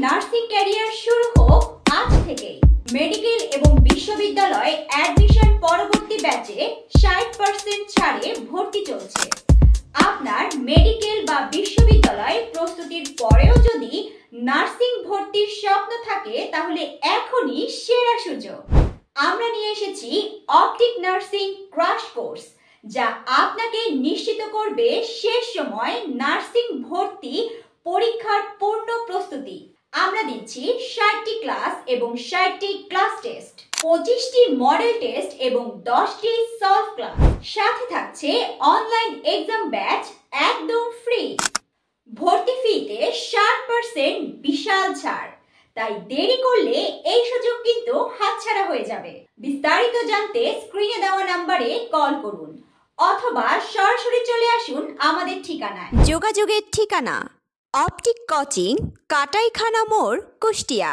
Nursing career শুরু হোক আজ থেকেই। মেডিকেল এবং বিশ্ববিদ্যালয় অ্যাডমিশন পরবর্তী ব্যাচে 60% ছাড়ে ভর্তি চলছে। আপনার মেডিকেল বা বিশ্ববিদ্যালয় প্রস্তুতির পরেও যদি নার্সিং ভর্তির স্বপ্ন থাকে তাহলে এখনই সেরা সুযোগ। আমরা নিয়ে এসেছি অপটিক নার্সিং ক্র্যাশ কোর্স, যা আপনাকে নিশ্চিত করবে শেষ সময় নার্সিং ভর্তি পরীক্ষার পূর্ণ প্রস্তুতি। আমরা দিচ্ছি 60টি ক্লাস এবং 60টি ক্লাস টেস্ট, 25টি মডেল টেস্ট এবং 10টি সলভ ক্লাস। সাথে থাকছে অনলাইন এক্সাম ব্যাচ একদম ফ্রি। ভর্তি ফিতে 60% বিশাল ছাড়, তাই দেরি করলে এই সুযোগ কিন্তু হাতছাড়া হয়ে যাবে। বিস্তারিত জানতে স্ক্রিনে দেওয়া নম্বরে কল করুন অথবা সরাসরি চলে আসুন আমাদের ঠিকানায়। যোগাযোগের ঠিকানা অপটিক কোচিং, কাটাইখানা মোড়, কুষ্টিয়া।